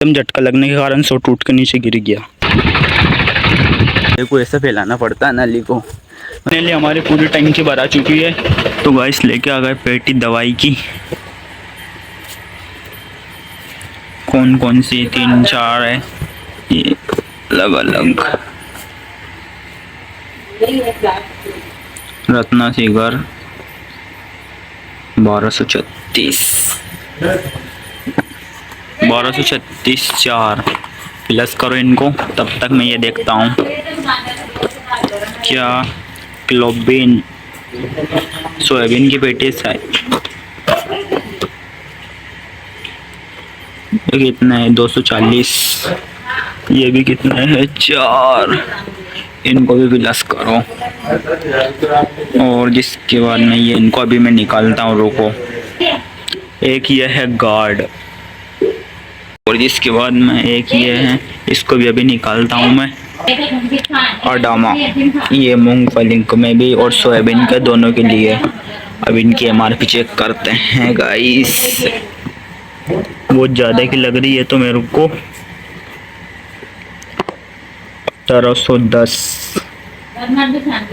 एकदम झटका लगने के कारण सो टूट के नीचे गिर गया। देखो ऐसे फैलाना पड़ता है नली को। फाइनली हमारी पूरी टंकी भरा चुकी है। तो गाइस लेके आ गए पेटी दवाई की। कौन कौन सी 3-4 है ये अलग अलग। रत्ना सीगर 1236 4 प्लस करो इनको। तब तक मैं ये देखता हूँ क्या क्लोबिन सोयाबीन की पेटी है। ये कितना है 240। ये भी कितना है 4। इनको भी प्लस करो। और जिसके बाद में ये इनको अभी मैं निकालता हूँ, रुको। एक ये है गार्ड और जिसके बाद में एक ये है, इसको भी अभी निकालता हूँ मैं। अडामा ये मूंगफली में भी और सोयाबीन के दोनों के लिए। अब इनकी एमआरपी चेक करते हैं गाइस। बहुत ज़्यादा की लग रही है तो मेरे को 1810।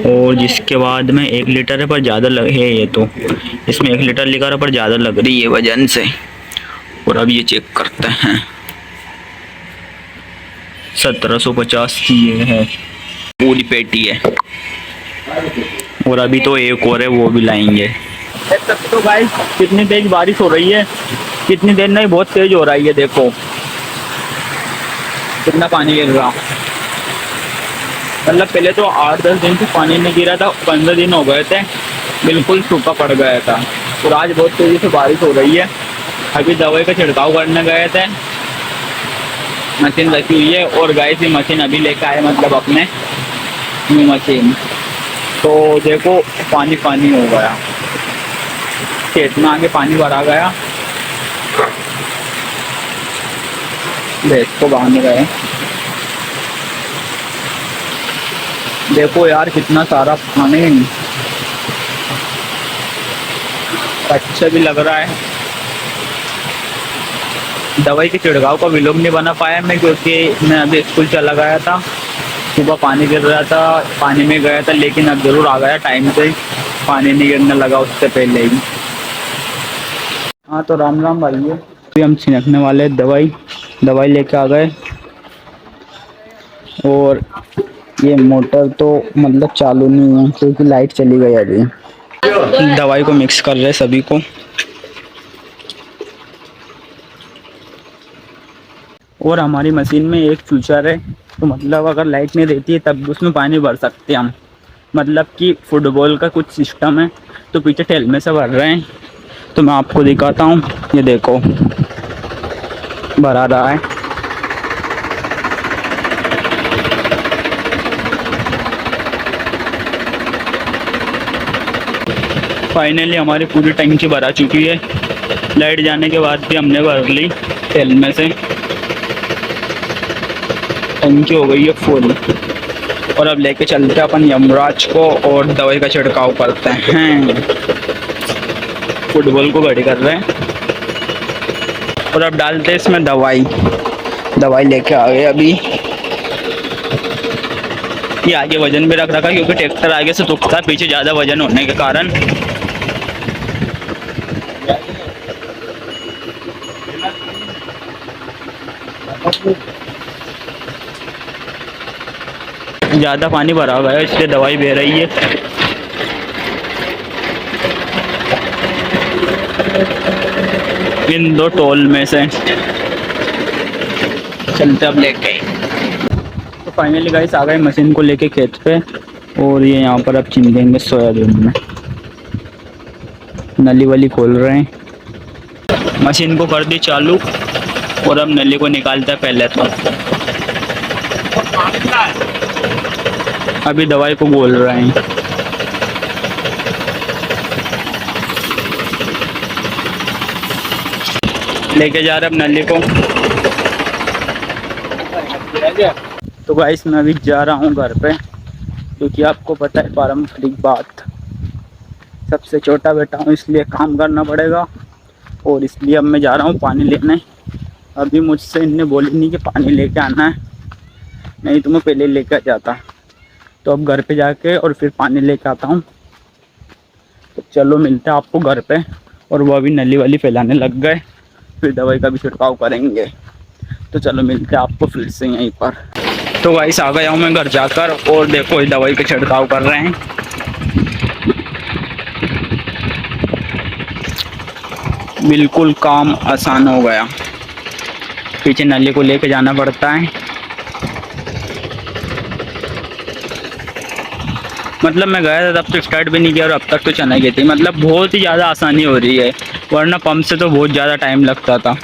और जिसके बाद में 1 लीटर है पर ज़्यादा लग है ये तो। इसमें 1 लीटर लिखा रहा पर ज़्यादा लग रही है वजन से। और अब ये चेक करते हैं 1750 की ये है पूरी पेटी है। और अभी तो एक और है वो भी लाएंगे। तो गाइस कितनी तेज बारिश हो रही है, कितनी देर नहीं बहुत तेज हो रही है। देखो कितना पानी गिर रहा। मतलब पहले तो 8-10 दिन से पानी नहीं गिरा था, 15 दिन हो गए थे बिल्कुल सूखा पड़ गया था। और आज बहुत तेज़ी से बारिश हो रही है। अभी दवाई का छिड़काव करने गए थे, मशीन रखी हुई है। और गाइस ये मशीन अभी लेकर आए, मतलब अपने न्यू मशीन। तो देखो पानी पानी हो गया, खेत में आगे पानी भरा गया। भैंस को बांध गए। देखो यार कितना सारा पानी, अच्छा भी लग रहा है। दवाई के छिड़काव का व्लॉग नहीं बना पाया मैं, क्योंकि मैं अभी स्कूल चला गया था। सुबह पानी गिर रहा था, पानी में गया था, लेकिन अब जरूर आ गया टाइम से। पानी नहीं गिरने लगा उससे पहले ही। हाँ तो राम राम भाई। अभी हम छिड़कने वाले दवाई लेके आ गए। और ये मोटर तो मतलब चालू नहीं है क्योंकि लाइट चली गई अभी। दवाई को मिक्स कर रहे सभी को। और हमारी मशीन में एक फ्यूचर है, तो मतलब अगर लाइट नहीं रहती है तब उसमें पानी भर सकते हैं हम। मतलब कि फुटबॉल का कुछ सिस्टम है। तो पीछे ठेल में से भर रहे हैं, तो मैं आपको दिखाता हूँ। ये देखो भरा रहा है। फाइनली हमारी पूरी टंकी भरा चुकी है। लाइट जाने के बाद भी हमने भर ली तेल में से। टंकी हो गई है फुल। और अब लेके चलते हैं अपन यमराज को और दवाई का छिड़काव करते हैं। फुटबॉल को घड़ी कर रहे हैं। और अब डालते हैं इसमें दवाई लेके आ गए अभी। ये आगे वजन भी रख रखा क्योंकि ट्रैक्टर आगे से तुकता पीछे ज़्यादा वजन होने के कारण। ज़्यादा पानी भरा गया इसलिए दवाई बह रही है। इन 2 टोल में से चलते अब लेके। तो फाइनली गाइस आ गए मशीन को लेके खेत पे। और ये यहाँ पर अब छिड़केंगे सोयाबीन में। नली वाली खोल रहे हैं, मशीन को कर दी चालू। और अब नली को निकालता है पहले तो। अभी दवाई को बोल रहे हैं। लेके जा रहे अब नली को। तो गाइस मैं अभी जा रहा हूँ घर पे, क्योंकि आपको पता है पारंपरिक बात, सबसे छोटा बेटा हूँ इसलिए काम करना पड़ेगा। और इसलिए अब मैं जा रहा हूँ पानी लेने। अभी मुझसे इनने बोली नहीं कि पानी लेके आना है, नहीं तो मैं पहले लेकर जाता। तो अब घर पे जाके और फिर पानी लेके आता हूँ। तो चलो मिलते हैं आपको घर पे। और वो अभी नली वाली फैलाने लग गए, फिर दवाई का भी छिड़काव करेंगे। तो चलो मिलते हैं आपको फिर से यहीं पर। तो गाइस आ गया हूँ मैं घर जाकर, और देखो ये दवाई का छिड़काव कर रहे हैं। बिल्कुल काम आसान हो गया। पीछे नली को लेके जाना पड़ता है। मतलब मैं गया था तब तो स्टार्ट भी नहीं किया, और अब तक तो चला गई थी। मतलब बहुत ही ज़्यादा आसानी हो रही है, वरना पंप से तो बहुत ज़्यादा टाइम लगता था।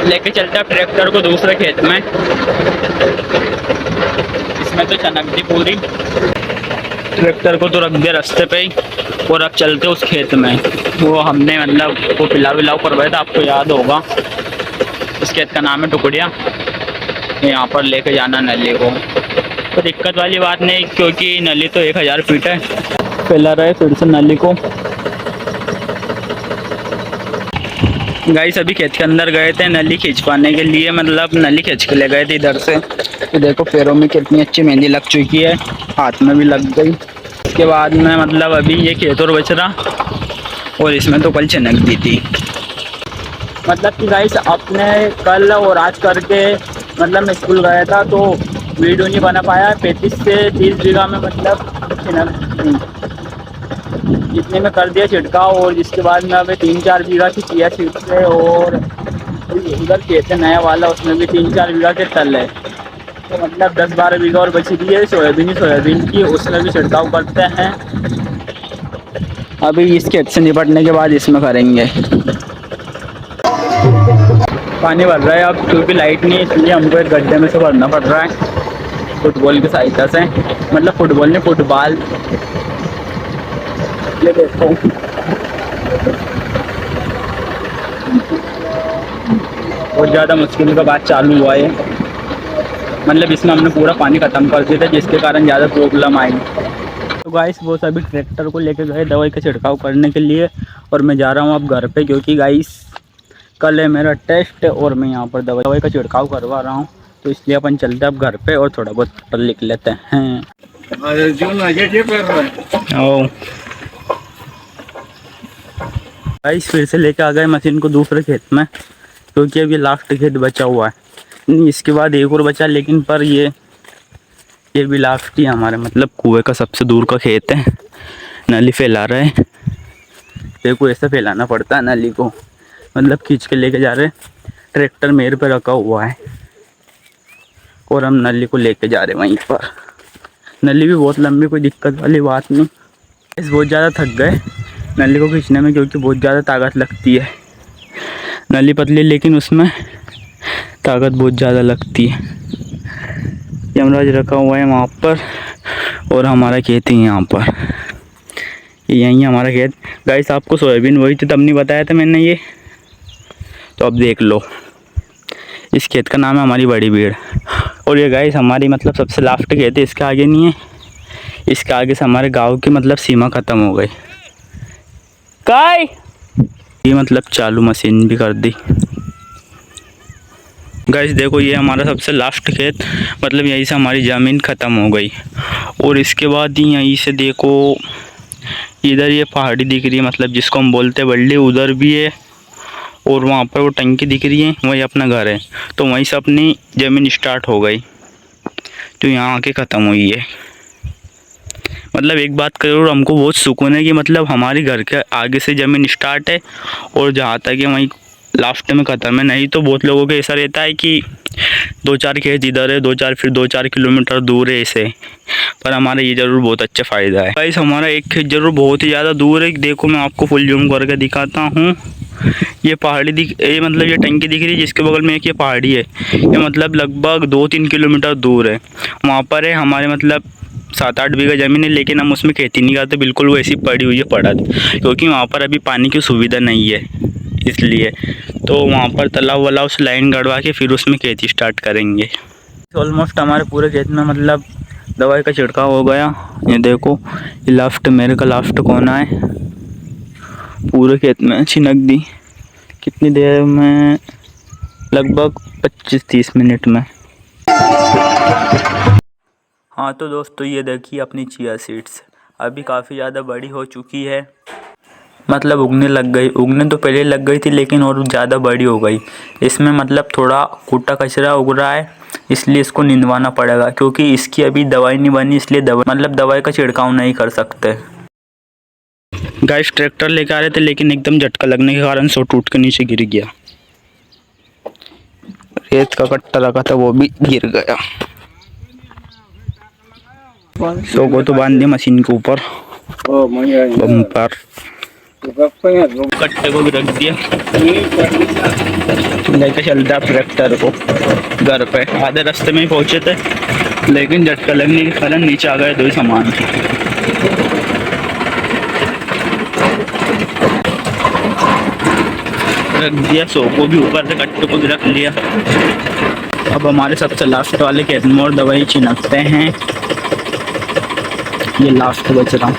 लेके चलते हैं ट्रैक्टर को दूसरे खेत में। इसमें तो चनक दी पूरी। ट्रैक्टर को तो रख दिया रास्ते पे ही, और अब चलते उस खेत में। वो हमने मतलब वो पिलाव विलाव करवाया था, आपको याद होगा। इस खेत का नाम है टुकड़िया। यहाँ पर लेके जाना नली को। तो दिक्कत वाली बात नहीं, क्योंकि नली तो 1000 फीट है। फैला रहे फिर से नली को। गाइस अभी खेत के अंदर गए थे नली खींचवाने के लिए, मतलब नली खींच के ले गए थे इधर से। तो देखो पैरों में कितनी अच्छी मेहंदी लग चुकी है, हाथ में भी लग गई। इसके बाद में मतलब अभी ये खेत और बच रहा, और इसमें तो कल चनक दी थी। मतलब कि गाइस अपने कल और आज करके मतलब मैं स्कूल गया था तो वीडियो नहीं बना पाया। 35 से 30 बीघा में मतलब चनक इतने में कर दिया छिड़काव। और जिसके बाद में अभी 3-4 बीघा की चिया सीड्स है, और उधर खेत है नया वाला, उसमें भी 3-4 बीघा के तल है। तो मतलब 10-12 बीघा और बची दी है सोयाबीन की, उसमें भी छिड़काव करते हैं। अभी इस खेत से निपटने के बाद इसमें करेंगे। पानी भर रहा है अब, क्योंकि लाइट नहीं है इसलिए हमको एक गड्ढे में से भरना पड़ रहा है फुटबॉल की सहायता से। मतलब फुटबॉल नहीं, फुटबॉल। ये देखो बहुत ज़्यादा मुश्किल का बात चालू हुआ है। मतलब इसमें हमने पूरा पानी ख़त्म कर दिया था, जिसके कारण ज़्यादा प्रॉब्लम आई। तो गाइस वो सभी ट्रैक्टर को लेके गए दवाई का छिड़काव करने के लिए, और मैं जा रहा हूँ अब घर पे, क्योंकि गाइस कल है मेरा टेस्ट, और मैं यहाँ पर दवाई का छिड़काव करवा रहा हूँ। तो इसलिए अपन चलते हैं अब घर पे और थोड़ा बहुत पढ़ लिख लेते हैं। गाइस फिर से लेके आ गए मशीन को दूसरे खेत में, क्योंकि अब ये लास्ट खेत बचा हुआ है। नहीं इसके बाद एक और बचा, लेकिन पर ये भी लास्ट ही हमारे मतलब कुएं का सबसे दूर का खेत है। नली फैला रहे हैं, देखो ऐसा फैलाना पड़ता है नली को। मतलब खींच के लेके जा रहे, ट्रैक्टर मेरे पे रखा हुआ है, और हम नली को लेके जा रहे वहीं पर। नली भी बहुत लंबी, कोई दिक्कत वाली बात नहीं। इस बहुत ज़्यादा थक गए नली को खींचने में, क्योंकि बहुत ज़्यादा ताकत लगती है। नली पतली लेकिन उसमें ताकत बहुत ज़्यादा लगती है। यमराज रखा हुआ है वहाँ पर, और हमारा खेत ही यहाँ पर, यहीं हमारा खेत। गाइस आपको सोयाबीन वही तो तब नहीं बताया था मैंने ये, तो अब देख लो। इस खेत का नाम है हमारी बड़ी भीड़। और ये गाइस हमारी मतलब सबसे लास्ट खेत है, इसके आगे नहीं है। इसके आगे से हमारे गांव की मतलब सीमा ख़त्म हो गई। काय ये मतलब चालू मशीन भी कर दी। गाइस देखो ये हमारा सबसे लास्ट खेत, मतलब यहीं से हमारी ज़मीन ख़त्म हो गई। और इसके बाद ही यहीं से देखो इधर ये पहाड़ी दिख रही है, मतलब जिसको हम बोलते हैं बल्ली, उधर भी है। और वहाँ पर वो टंकी दिख रही है, वही अपना घर है। तो वहीं से अपनी ज़मीन स्टार्ट हो गई, तो यहाँ आके ख़त्म हुई है। मतलब एक बात करो, हमको बहुत सुकून है कि मतलब हमारे घर के आगे से ज़मीन स्टार्ट है, और जहाँ तक है वहीं लास्ट में ख़त्म है। नहीं तो बहुत लोगों का ऐसा रहता है कि 2-4 खेत इधर है, 2-4 किलोमीटर दूर है ऐसे। पर हमारा ये ज़रूर बहुत अच्छा फ़ायदा है। गाइस हमारा एक खेत ज़रूर बहुत ही ज़्यादा दूर है। देखो मैं आपको फुल जूम करके दिखाता हूँ। ये पहाड़ी ये मतलब ये टंकी दिख रही है, जिसके बगल में एक ये पहाड़ी है। ये मतलब लगभग 2-3 किलोमीटर दूर है। वहाँ पर है हमारे मतलब 7-8 बीघा ज़मीन है, लेकिन हम उसमें खेती नहीं करते, बिल्कुल वो ऐसी पड़ी हुई है पड़ा, क्योंकि वहाँ पर अभी पानी की सुविधा नहीं है इसलिए। तो वहाँ पर तालाब वालाब से लाइन गड़वा के फिर उसमें खेती स्टार्ट करेंगे। ऑलमोस्ट हमारे पूरे खेत में मतलब दवाई का छिड़काव हो गया। ये देखो ये लास्ट मेरे का लास्ट कोना है, पूरे खेत में छिनक दी। कितनी देर में? लगभग 25-30 मिनट में। हाँ तो दोस्तों ये देखिए अपनी चिया सीड्स अभी काफ़ी ज़्यादा बड़ी हो चुकी है, मतलब उगने लग गई। उगने तो पहले लग गई थी लेकिन और ज़्यादा बड़ी हो गई। इसमें मतलब थोड़ा कूटा कचरा उग रहा है, इसलिए इसको निंदवाना पड़ेगा क्योंकि इसकी अभी दवाई नहीं बनी, इसलिए दवाई का छिड़काव नहीं कर सकते। गाइस ट्रैक्टर लेके आ रहे थे लेकिन एकदम झटका लगने के कारण सो टूट के नीचे गिर गया। रेत का कट्टा लगा था वो भी गिर गया। सो को तो बांध दिया मशीन के ऊपर बम्पर, कट्टे को भी रख दिया। लेके चलता ट्रैक्टर को घर पे। आधे रास्ते में ही पहुंचे थे लेकिन झटका लगने के कारण नीचे आ गए 2 सामान। रख दिया, सो को भी ऊपर से कट्टे को भी रख लिया। अब हमारे सबसे लास्ट वाले खेत में और दवाई छिड़कते हैं। ये लास्ट बच रहा।